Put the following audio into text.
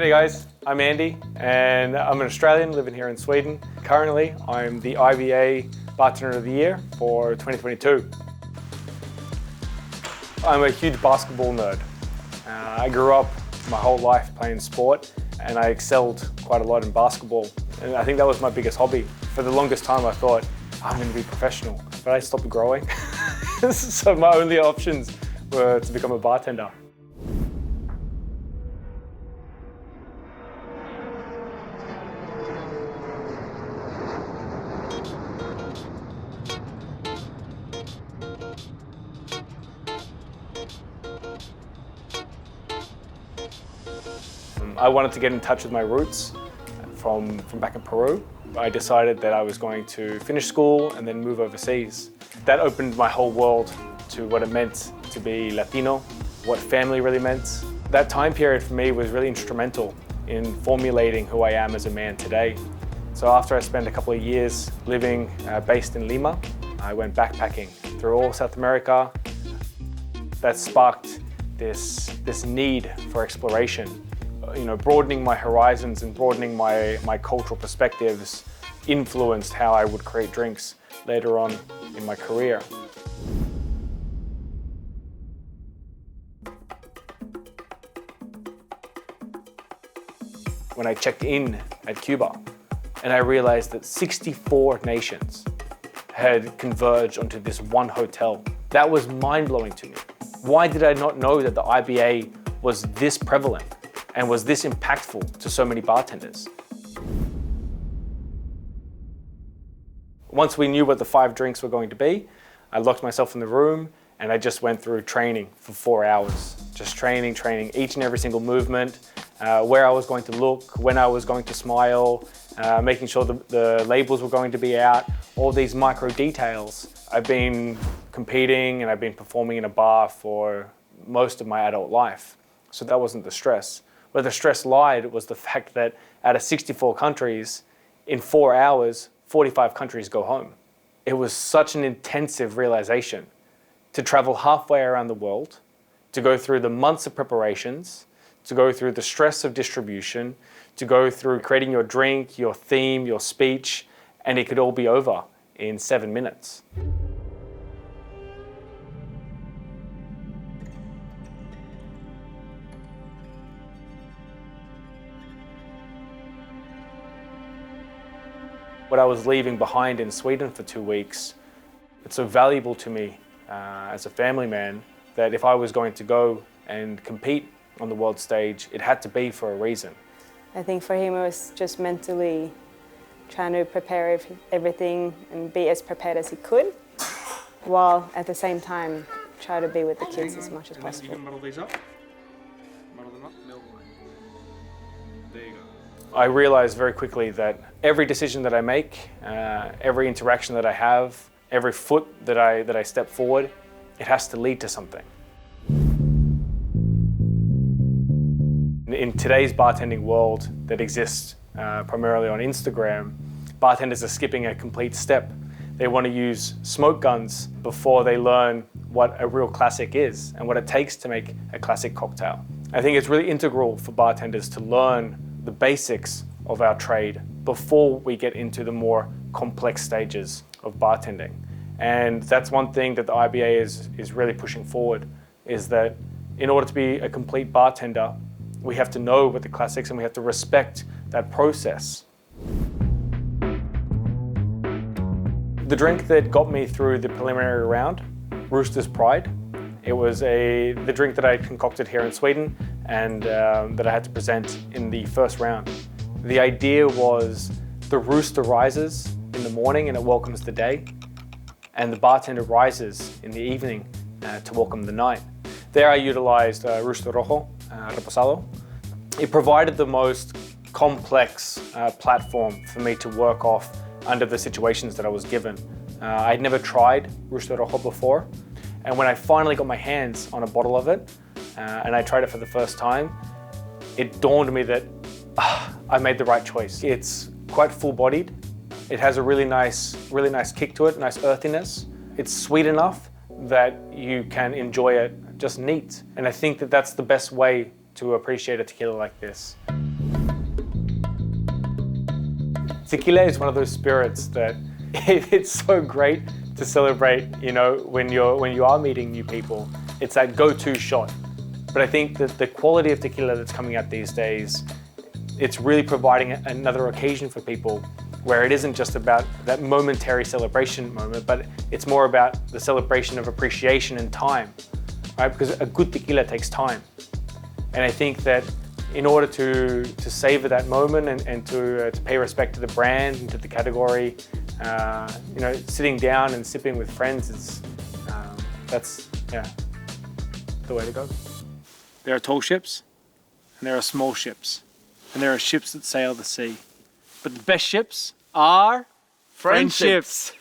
G'day guys, I'm Andy and I'm an Australian living here in Sweden. Currently, I'm the IBA Bartender of the Year for 2022. I'm a huge basketball nerd. I grew up my whole life playing sport and I excelled quite a lot in basketball. And I think that was my biggest hobby. For the longest time I thought, I'm going to be professional, but I stopped growing. So my only options were to become a bartender. I wanted to get in touch with my roots from back in Peru. I decided that I was going to finish school and then move overseas. That opened my whole world to what it meant to be Latino, what family really meant. That time period for me was really instrumental in formulating who I am as a man today. So after I spent a couple of years living based in Lima, I went backpacking through all South America. That sparked this need for exploration. Broadening my horizons and broadening my cultural perspectives influenced how I would create drinks later on in my career. When I checked in at Cuba and I realized that 64 nations had converged onto this one hotel, that was mind-blowing to me. Why did I not know that the IBA was this prevalent and was this impactful to so many bartenders? Once we knew what the 5 drinks were going to be, I locked myself in the room and I just went through training for 4 hours. Just training each and every single movement, where I was going to look, when I was going to smile, making sure the labels were going to be out, all these micro details. I've been competing and I've been performing in a bar for most of my adult life, so that wasn't the stress. Where the stress lied was the fact that out of 64 countries, in 4 hours, 45 countries go home. It was such an intensive realization to travel halfway around the world, to go through the months of preparations, to go through the stress of distribution, to go through creating your drink, your theme, your speech, and it could all be over in 7 minutes. What I was leaving behind in Sweden for 2 weeks, it's so valuable to me as a family man that if I was going to go and compete on the world stage, it had to be for a reason. I think for him it was just mentally trying to prepare everything and be as prepared as he could, while at the same time try to be with the kids as much as possible. You can muddle these up. Muddle them up, milk. There you go. I realized very quickly that every decision that I make, every interaction that I have, every foot that I step forward, it has to lead to something. In today's bartending world that exists primarily on Instagram, bartenders are skipping a complete step. They want to use smoke guns before they learn what a real classic is and what it takes to make a classic cocktail. I think it's really integral for bartenders to learn the basics of our trade before we get into the more complex stages of bartending. And that's one thing that the IBA is really pushing forward, is that in order to be a complete bartender, we have to know what the classics and we have to respect that process. The drink that got me through the preliminary round, Rooster's Pride, it was the drink that I concocted here in Sweden and that I had to present in the first round. The idea was the rooster rises in the morning and it welcomes the day, and the bartender rises in the evening to welcome the night. There I utilized Rooster Rojo, Reposado. It provided the most complex platform for me to work off under the situations that I was given. I'd never tried Rooster Rojo before, and when I finally got my hands on a bottle of it, and I tried it for the first time, it dawned on me that I made the right choice. It's quite full-bodied. It has a really nice kick to it, nice earthiness. It's sweet enough that you can enjoy it just neat. And I think that that's the best way to appreciate a tequila like this. Tequila is one of those spirits that it's so great to celebrate, you know, when you are meeting new people. It's that go-to shot. But I think that the quality of tequila that's coming out these days, it's really providing another occasion for people where it isn't just about that momentary celebration moment, but it's more about the celebration of appreciation and time, right? Because a good tequila takes time. And I think that in order to savor that moment and to pay respect to the brand and to the category, you know, sitting down and sipping with friends is that's the way to go. There are tall ships, and there are small ships, and there are ships that sail the sea. But the best ships are friendships.